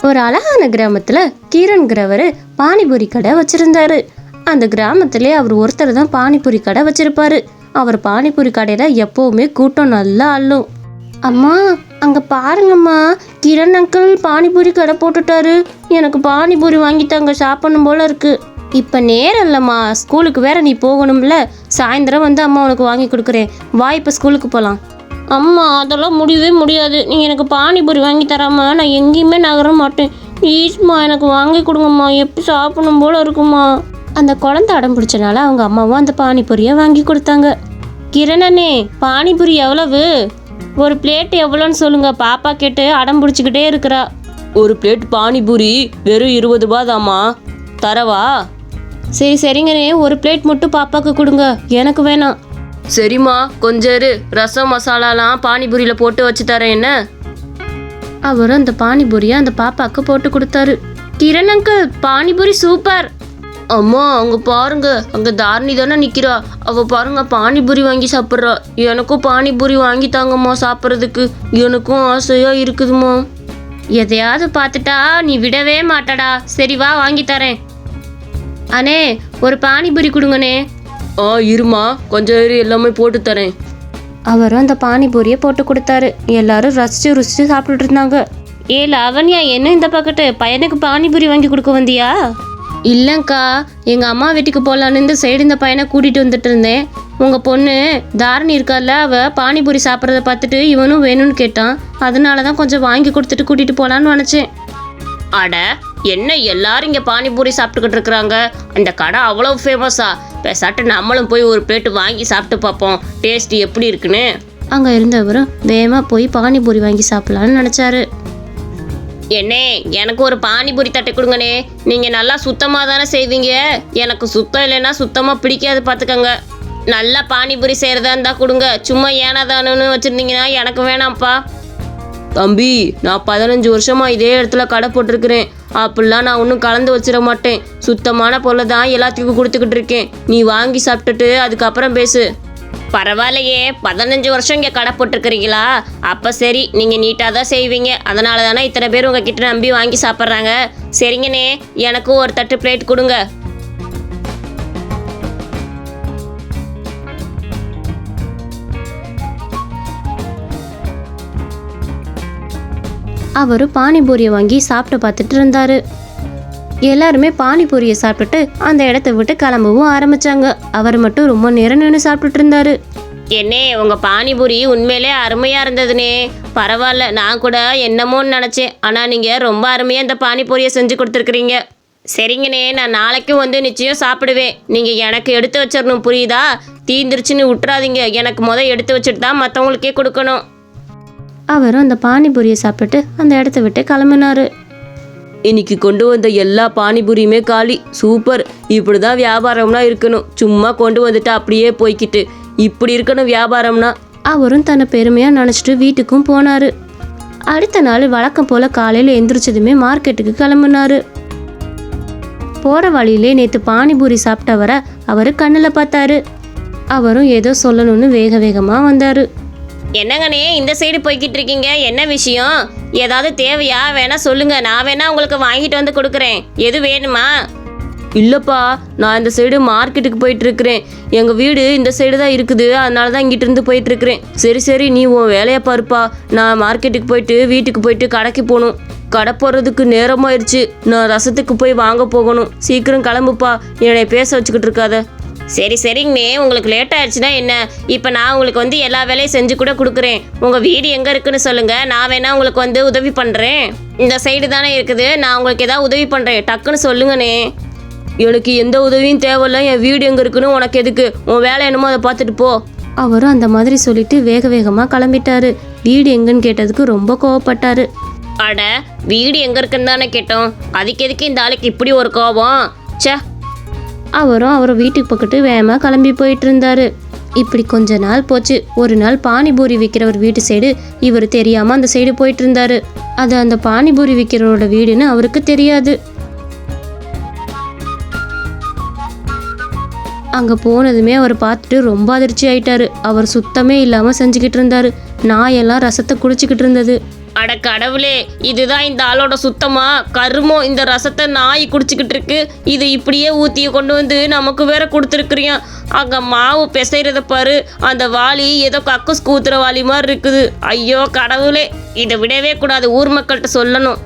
ஒரு அழகான கிராமத்துல கீரன்கிறவர் பானிபூரி கடை வச்சிருந்தாரு. அந்த கிராமத்திலே அவர் ஒருத்தர் தான் பானிபூரி கடை வச்சிருப்பாரு. அவர் பானிபூரி கடையில எப்பவுமே கூட்டம் நல்லா அள்ளும். அம்மா, அங்க பாருங்கம்மா, கிரண் அங்கிள் பானிபூரி கடை போட்டுட்டாரு. எனக்கு பானிபூரி வாங்கிட்டாங்க, சாப்பிடணும் போல இருக்கு. இப்ப நேரம் இல்லம்மா, ஸ்கூலுக்கு வேற நீ போகணும்ல. சாயந்தரம் வந்து அம்மா உனக்கு வாங்கி கொடுக்குறேன். வா, இப்ப ஸ்கூலுக்கு போலாம். அம்மா, அதெல்லாம் முடியவே முடியாது. நீ எனக்கு பானிபூரி வாங்கி தராம நான் எங்கேயுமே நகர மாட்டேன். ப்ளீஸ்மா, எனக்கு வாங்கி கொடுங்கம்மா, எப்படி சாப்பிடணும் போல இருக்குமா. அந்த குழந்தை அடம் பிடிச்சனால அவங்க அம்மாவும் அந்த பானிபூரியை வாங்கி கொடுத்தாங்க. கிரணனே, பானிபூரி எவ்வளவு? ஒரு பிளேட் எவ்வளோன்னு சொல்லுங்க, பாப்பா கேட்டு அடம் பிடிச்சிக்கிட்டே இருக்கிறா. ஒரு பிளேட் பானிபூரி வெறும் 20 ரூபா தாம்மா, தரவா? சரி சரிங்கண்ணே, ஒரு பிளேட் மட்டும் பாப்பாவுக்கு கொடுங்க, எனக்கு வேணாம். சரிம்மா, கொஞ்சம் இரு, ரசம் மசாலாலாம் பானிபூரியில் போட்டு வச்சு தரேன் என்ன. அவர் அந்த பானிபூரியை அந்த பாப்பாவுக்கு போட்டு கொடுத்தாரு. Kiran uncle, panipuri super. அம்மா, அங்கே பாருங்க, அங்கே தாரணி தானே நிற்கிறா. அவள் பாருங்க பானிபூரி வாங்கி சாப்பிட்றா. எனக்கும் பானிபூரி வாங்கி தாங்கம்மா சாப்பிட்றதுக்கு. எனக்கும் ஆசையாக இருக்குதுமா. எதையாவது பார்த்துட்டா நீ விடவே மாட்டடா. சரி வா, வாங்கி தரேன். அண்ணே, ஒரு பானிபூரி கொடுங்கண்ணே. இருமா, கொஞ்சம் இரு, எல்லாமே போட்டு தரேன். அவரும் அந்த பானிபூரியை போட்டு கொடுத்தாரு. எல்லாரும் ரசிச்சு ருசிச்சு சாப்பிட்டுட்டு இருந்தாங்க. ஏ லாவண்யா, என்ன இந்த பக்கத்து பையனுக்கு பானிபூரி வாங்கி கொடுக்க வந்தியா? இல்லைங்க்கா, எங்கள் அம்மா வீட்டுக்கு போகலான்னு இந்த சைடு இந்த பையனை கூட்டிகிட்டு வந்துட்டு இருந்தேன். உங்கள் பொண்ணு தாரணி இருக்கால, அவள் பானிபூரி சாப்பிட்றத பார்த்துட்டு இவனும் வேணும்னு கேட்டான். அதனால தான் கொஞ்சம் வாங்கி கொடுத்துட்டு கூட்டிகிட்டு போகலான்னு நினச்சேன். அட, என்ன எல்லாரும் இங்கே பானிபூரி சாப்பிட்டுக்கிட்டு இருக்கிறாங்க? அந்த கடை அவ்வளோ ஃபேமஸா? பேசாட்டு நம்மளும் போய் ஒரு பிளேட்டு வாங்கி சாப்பிட்டு பார்ப்போம், டேஸ்ட் எப்படி இருக்குன்னு. அங்கே இருந்தவரும் வேகமாக போய் பானிபூரி வாங்கி சாப்பிட்லான்னு நினச்சாரு. என்னே, எனக்கு ஒரு பானிபூரி தட்டை கொடுங்கண்ணே. நீங்கள் நல்லா சுத்தமாக தானே செய்வீங்க. எனக்கு சுத்தம் இல்லைன்னா சுத்தமாக பிடிக்காது, பார்த்துக்கங்க. நல்லா பானிபூரி செய்கிறதா இருந்தால் கொடுங்க. சும்மா ஏனாதானுன்னு வச்சுருந்தீங்கன்னா எனக்கு வேணாம்ப்பா. தம்பி, நான் 15 வருஷமாக இதே இடத்துல கடை போட்டிருக்கிறேன். அப்படிலாம் நான் ஒன்றும் கலந்து வச்சிட மாட்டேன். சுத்தமான பொருளை தான் எல்லாத்துக்கும் கொடுத்துக்கிட்டு இருக்கேன். நீ வாங்கி சாப்பிட்டுட்டு அதுக்கப்புறம் பேசு. பரவாயில்லையே, 15 வருஷம் இங்கே கடை போட்டிருக்கிறீங்களா? அப்போ சரி, நீங்கள் நீட்டாக தான் செய்வீங்க. அதனால தானே இத்தனை பேர் உங்ககிட்ட நம்பி வாங்கி சாப்பிட்றாங்க. சரிங்கண்ணே, எனக்கும் ஒரு தட்டு பிளேட் கொடுங்க. அவர் பானிபூரியை வாங்கி சாப்பிட்டு பார்த்துட்டு இருந்தாரு. எல்லாருமே பானிபூரியை சாப்பிட்டுட்டு அந்த இடத்த விட்டு கிளம்பவும் ஆரம்பிச்சாங்க. அவர் மட்டும் ரொம்ப நேரம் நின்று சாப்பிட்டுட்டு இருந்தாரு. என்னே, உங்கள் பானிபூரி உண்மையிலே அருமையாக இருந்ததுனே. பரவாயில்ல, நான் கூட என்னமோன்னு நினச்சேன். ஆனால் நீங்கள் ரொம்ப அருமையாக இந்த பானிபூரியை செஞ்சு கொடுத்துருக்குறீங்க. சரிங்கண்ணே, நான் நாளைக்கும் வந்து நிச்சயம் சாப்பிடுவேன். நீங்கள் எனக்கு எடுத்து வச்சிடணும், புரியுதா? தீந்துருச்சுன்னு விட்டுறாதீங்க. எனக்கு எடுத்து வச்சுட்டு தான் மற்றவங்களுக்கே கொடுக்கணும். அவரும் அந்த பானிபூரியை சாப்பிட்டுட்டு அந்த இடத்த விட்டு கிளம்பினாரு. இன்னைக்கு கொண்டு வந்த எல்லா பானிபூரியுமே காலி. சூப்பர், இப்படி தான் வியாபாரம்னா இருக்கணும். சும்மா கொண்டு வந்துட்டு அப்படியே போய்கிட்டு இப்படி இருக்கணும் வியாபாரம்னா. அவரும் தன்னை பெருமையாக நினச்சிட்டு வீட்டுக்கும் போனார். அடுத்த நாள் வழக்கம் போல் காலையில் எந்திரிச்சதுமே மார்க்கெட்டுக்கு கிளம்புனாரு. போகிற வழியிலே நேற்று பானிபூரி சாப்பிட்டவரை அவர் கண்ணில் பார்த்தாரு. அவரும் ஏதோ சொல்லணும்னு வேக வேகமாக வந்தார். என்னங்கண்ணே, இந்த சைடு போய்கிட்டு இருக்கீங்க? என்ன விஷயம்? ஏதாவது தேவையா? வேணா சொல்லுங்க, நான் வேணா உங்களுக்கு வாங்கிட்டு வந்து கொடுக்குறேன். எது வேணுமா? இல்லைப்பா, நான் இந்த சைடு மார்க்கெட்டுக்கு போயிட்டு இருக்கிறேன். எங்கள் வீடு இந்த சைடு தான் இருக்குது, அதனால தான் இங்கிட்டு இருந்து போயிட்டு இருக்கிறேன். சரி சரி, நீ உன் வேலையை பாருப்பா. நான் மார்க்கெட்டுக்கு போயிட்டு வீட்டுக்கு போயிட்டு கடைக்கு போகணும். கடை போடுறதுக்கு நேரமாயிருச்சு. நான் ரசத்துக்கு போய் வாங்க போகணும். சீக்கிரம் கிளம்புப்பா, என்னை பேச வச்சுக்கிட்டு இருக்காத. சரி சரிங்கண்ணே, உங்களுக்கு லேட் ஆயிடுச்சுன்னா என்ன? இப்போ நான் உங்களுக்கு வந்து எல்லா வேலையும் செஞ்சு கூட கொடுக்குறேன். உங்கள் வீடு எங்கே இருக்குன்னு சொல்லுங்கள், நான் வேணா உங்களுக்கு வந்து உதவி பண்ணுறேன். இந்த சைடு தானே இருக்குது, நான் உங்களுக்கு ஏதாவது உதவி பண்ணுறேன், டக்குன்னு சொல்லுங்கண்ணே. எனக்கு எந்த உதவியும் தேவையில்ல. என் வீடு எங்கே இருக்குன்னு உனக்கு எதுக்கு? உன் வேலை என்னமோ அதை பார்த்துட்டு போ. அவரும் அந்த மாதிரி சொல்லிட்டு வேக வேகமாக கிளம்பிட்டாரு. வீடு எங்கன்னு கேட்டதுக்கு ரொம்ப கோவப்பட்டாரு. அட, வீடு எங்கே இருக்குன்னு தானே கேட்டோம், அதுக்கு எதுக்கு இந்த ஆளுக்கு இப்படி ஒரு கோபம்? சே. அவரும் அவர் வீட்டுக்கு பக்கத்து வேகமாக கிளம்பி போயிட்டு இருந்தாரு. இப்படி கொஞ்ச நாள் போச்சு. ஒரு நாள் பானிபூரி விற்கிறவர் வீட்டு சைடு இவர் தெரியாமல் அந்த சைடு போயிட்டு இருந்தாரு. அது அந்த பானிபூரி விற்கிறவரோட வீடுன்னு அவருக்கு தெரியாது. அங்கே போனதுமே அவர் பார்த்துட்டு ரொம்ப அதிர்ச்சி ஆயிட்டாரு. அவர் சுத்தமே இல்லாமல் செஞ்சுக்கிட்டு இருந்தாரு. நாயெல்லாம் ரசத்தை குடிச்சிக்கிட்டு இருந்தது. அட கடவுளே, இதுதான் இந்த ஆளோட சுத்தமா கருமம். இந்த ரசத்தை நாய் குடிச்சுக்கிட்டு இருக்கு. இது இப்படியே ஊத்திய கொண்டு வந்து நமக்கு வேற கொடுத்துருக்குறியான். அங்க மாவு பிசைறத பாரு, அந்த வாளி ஏதோ கக்கூஸ் கூத்துற வாளி மாதிரி இருக்குது. ஐயோ கடவுளே, இதை விடவே கூடாது, ஊர் மக்கள்கிட்ட சொல்லணும்.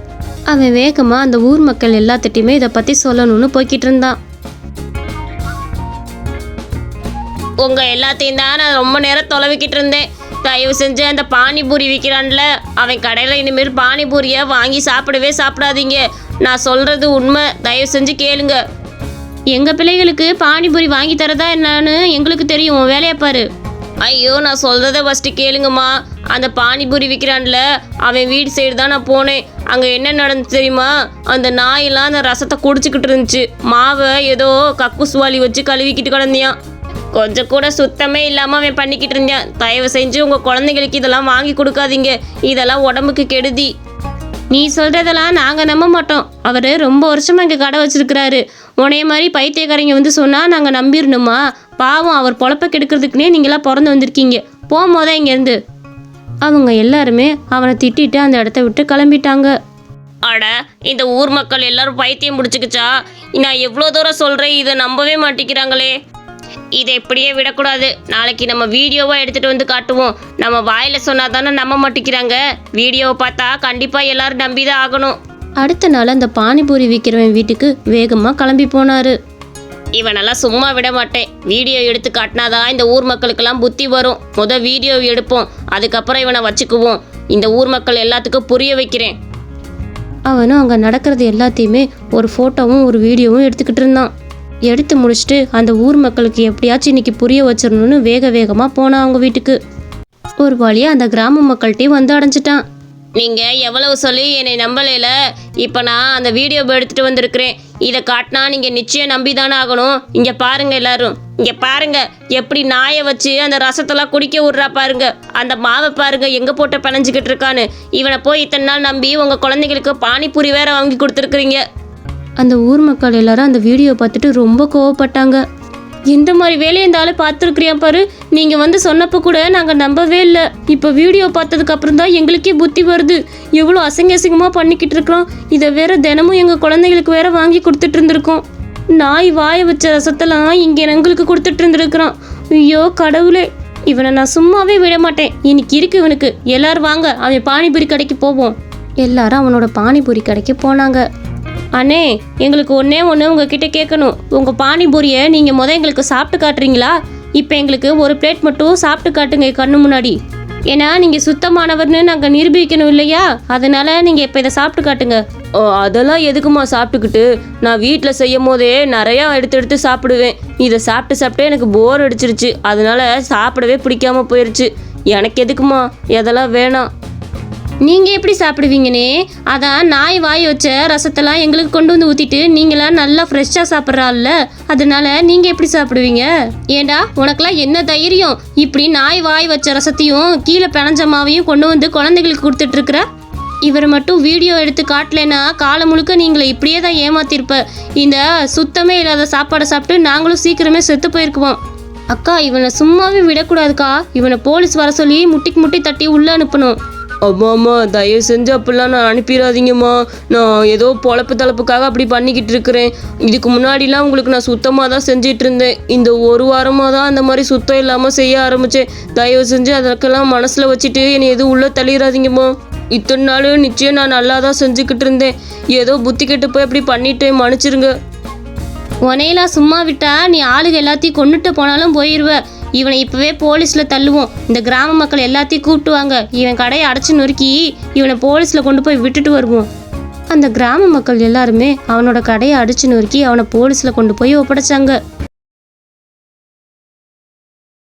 அவன் வேகமா அந்த ஊர் மக்கள் எல்லாத்திட்டையுமே இதை பத்தி சொல்லணும்னு போய்கிட்டு இருந்தான். உங்க எல்லாத்தையும் தான் நான் ரொம்ப நேரம் தொலைவிக்கிட்டு இருந்தேன். தயவு செஞ்சு அந்த பானிபூரி விற்கிறான்ல, அவன் கடையில் இனிமேல் பானிபூரியை வாங்கி சாப்பிடவே சாப்பிடாதீங்க. நான் சொல்றது உண்மை, தயவு செஞ்சு கேளுங்க. எங்க பிள்ளைகளுக்கு பானிபூரி வாங்கி தரதா என்னன்னு எங்களுக்கு தெரியும், வேலையை பாரு. ஐயோ, நான் சொல்கிறத ஃபஸ்ட்டு கேளுங்கம்மா. அந்த பானிபூரி விற்கிறான்ல, அவன் வீடு சைடு தான் நான் போனேன். அங்கே என்ன நடந்துச்சு தெரியுமா? அந்த நாயெல்லாம் அந்த ரசத்தை குடிச்சிக்கிட்டு இருந்துச்சு. மாவை ஏதோ கக்கூஸ் வாளி வச்சு கழுவிக்கிட்டு கிடந்தியான். கொஞ்சம் கூட சுத்தமே இல்லாமல் அவன் பண்ணிக்கிட்டு இருந்தான். தயவு செஞ்சு உங்கள் குழந்தைங்களுக்கு இதெல்லாம் வாங்கி கொடுக்காதீங்க, இதெல்லாம் உடம்புக்கு கெடுதி. நீ சொல்கிறதெல்லாம் நாங்கள் நம்ப மாட்டோம். அவர் ரொம்ப வருஷமாக இங்கே கடை வச்சிருக்கிறாரு. உனைய மாதிரி பைத்தியக்காரங்க வந்து சொன்னால் நாங்கள் நம்பிடணுமா? பாவம், அவர் பொழப்ப கெடுக்கிறதுக்குனே நீங்களாம் பிறந்து வந்திருக்கீங்க. போகும்போதே இங்கேருந்து. அவங்க எல்லாருமே அவனை திட்டிட்டு அந்த இடத்த விட்டு கிளம்பிட்டாங்க. அட, இந்த ஊர் மக்கள் எல்லாரும் பைத்தியம் பிடிச்சிக்கிச்சா? நான் எவ்வளோ தூரம் சொல்கிறேன், இதை நம்பவே மாட்டேங்கிறாங்களே. இதை இப்படியே விடக்கூடாது. நாளைக்கு நம்ம வீடியோவை எடுத்துகிட்டு வந்து காட்டுவோம். நம்ம வாயில் சொன்னால் தானே நம்ப மாட்டேங்கிறாங்க. வீடியோவை பார்த்தா கண்டிப்பாக எல்லாரும் நம்பி தான் ஆகணும். அடுத்த நாள் அந்த பானிபூரி விற்கிறவன் வீட்டுக்கு வேகமாக கிளம்பி போனார். இவனெல்லாம் சும்மா விட மாட்டேன். வீடியோ எடுத்து காட்டினாதான் இந்த ஊர் மக்களுக்கெல்லாம் புத்தி வரும். வீடியோ எடுப்போம், அதுக்கப்புறம் இவனை வச்சுக்குவோம். இந்த ஊர் மக்கள் எல்லாத்துக்கும் புரிய வைக்கிறேன். அவனும் அங்கே நடக்கிறது எல்லாத்தையுமே ஒரு ஃபோட்டோவும் ஒரு வீடியோவும் எடுத்துக்கிட்டு இருந்தான். எடுத்து முடிச்சுட்டு அந்த ஊர் மக்களுக்கு எப்படியாச்சும் இன்னைக்கு புரிய வச்சிடணும்னு வேக வேகமாக போனான் அவங்க வீட்டுக்கு. ஒரு வழியாக அந்த கிராம மக்கள்கிட்டையும் வந்து அடைஞ்சிட்டான். நீங்கள் எவ்வளவு சொல்லி என்னை நம்பலையில, இப்போ நான் அந்த வீடியோவை எடுத்துகிட்டு வந்திருக்கிறேன். இதை காட்டினா நீங்கள் நிச்சயம் நம்பி தானே ஆகணும். இங்கே பாருங்கள் எல்லாரும், இங்கே பாருங்கள் எப்படி நாயை வச்சு அந்த ரசத்தெல்லாம் குடிக்க விட்றா பாருங்க. அந்த மாவை பாருங்க எங்கே போட்டு பிணைஞ்சிக்கிட்டு இருக்கான்னு. இவனை போய் இத்தனை நாள் நம்பி உங்கள் குழந்தைங்களுக்கு பானிபூரி வேற வாங்கி கொடுத்துருக்குறீங்க. அந்த ஊர் மக்கள் எல்லாரும் அந்த வீடியோ பார்த்துட்டு ரொம்ப கோவப்பட்டாங்க. இந்த மாதிரி வேலையை இந்த ஆள் பார்த்துருக்குறியா பாரு, நீங்கள் வந்து சொன்னப்போ கூட நாங்கள் நம்பவே இல்லை. இப்போ வீடியோ பார்த்ததுக்கு அப்புறம் தான் எங்களுக்கே புத்தி வருது. எவ்வளோ அசிங்கமாக பண்ணிக்கிட்டு இருக்கிறோம். இதை வேற தினமும் எங்கள் குழந்தைங்களுக்கு வேற வாங்கி கொடுத்துட்டு இருந்திருக்கோம். நாய் வாய வச்ச ரசத்தெல்லாம் இங்கே எங்களுக்கு கொடுத்துட்டு இருந்திருக்கிறோம். ஐயோ கடவுளே, இவனை நான் சும்மாவே விட மாட்டேன். இன்னைக்கு இருக்கு இவனுக்கு. எல்லாரும் வாங்க, அவன் பானிபூரி கடைக்கு போவோம். எல்லாரும் அவனோட பானிபூரி கடைக்கு போனாங்க. அண்ணே, எங்களுக்கு ஒன்றே ஒன்று உங்ககிட்ட கேட்கணும். உங்கள் பானிபூரியை நீங்கள் எங்களுக்கு சாப்பிட்டு காட்டுறீங்களா? இப்போ எங்களுக்கு ஒரு பிளேட் மட்டும் சாப்பிட்டு காட்டுங்க கண்ணு முன்னாடி. ஏன்னா நீங்கள் சுத்தமானவர்னு நாங்கள் நிரூபிக்கணும் இல்லையா? அதனால நீங்கள் இப்போ இதை சாப்பிட்டு காட்டுங்க. அதெல்லாம் எதுக்குமா சாப்பிட்டுக்கிட்டு? நான் வீட்டில் செய்யும் போதே நிறையா எடுத்து சாப்பிடுவேன். இதை சாப்பிட்டு எனக்கு போர் அடிச்சிருச்சு. அதனால சாப்பிடவே பிடிக்காம போயிடுச்சு. எனக்கு எதுக்குமா இதெல்லாம் வேணாம். நீங்கள் எப்படி சாப்பிடுவீங்கன்னே? அதான் நாய் வாய் வச்ச ரசத்தெல்லாம் எங்களுக்கு கொண்டு வந்து ஊற்றிட்டு நீங்களாம் நல்லா ஃப்ரெஷ்ஷாக சாப்பிட்றாள்ல, அதனால நீங்கள் எப்படி சாப்பிடுவீங்க? ஏண்டா உனக்கெல்லாம் என்ன தைரியம்? இப்படி நாய் வாய் வச்ச ரசத்தையும் கீழே பிணைஞ்ச மாவையும் கொண்டு வந்து குழந்தைகளுக்கு கொடுத்துட்ருக்குற? இவர் மட்டும் வீடியோ எடுத்து காட்டலைன்னா காலம் முழுக்க நீங்களை இப்படியே தான் ஏமாத்திருப்ப. இந்த சுத்தமே இல்லாத சாப்பாடை சாப்பிட்டு நாங்களும் சீக்கிரமே செத்து போயிருக்குவோம். அக்கா, இவனை சும்மாவே விடக்கூடாதுக்கா. இவனை போலீஸ் வர சொல்லி முட்டிக்கு முட்டி தட்டி உள்ளே அனுப்பணும். அம்மா, தயவு செஞ்சு அப்படிலாம் நான் அனுப்பிடாதீங்கம்மா. நான் ஏதோ பொழப்பு தளப்புக்காக அப்படி பண்ணிக்கிட்டு இருக்கிறேன். இதுக்கு முன்னாடிலாம் உங்களுக்கு நான் சுத்தமாக தான் செஞ்சிட்டு இருந்தேன். இந்த ஒரு வாரமாக தான் அந்த மாதிரி சுத்தம் இல்லாமல் செய்ய ஆரம்பித்தேன். தயவு செஞ்சு அதற்கெல்லாம் மனசில் வச்சுட்டு என்னை எதுவும் உள்ளே தள்ளிடாதீங்கம்மா. இத்தனை நாள் நிச்சயம் நான் நல்லா தான் செஞ்சுக்கிட்டு இருந்தேன். ஏதோ புத்தி கெட்டு போய் அப்படி பண்ணிட்டேன், மன்னிச்சிருங்க. உனையெல்லாம் சும்மா விட்டா நீ ஆளுக எல்லாத்தையும் கொண்டுட்டு போனாலும் போயிடுவ. இவனை இப்போவே போலீஸில் தள்ளுவோம். இந்த கிராம மக்கள் எல்லாத்தையும் கூப்பிட்டுவாங்க. இவன் கடையை அடைச்சி நொறுக்கி இவனை போலீஸில் கொண்டு போய் விட்டுட்டு வருவோம். அந்த கிராம மக்கள் எல்லாருமே அவனோட கடையை அடிச்சு நொறுக்கி அவனை போலீஸில் கொண்டு போய் ஒப்படைச்சாங்க.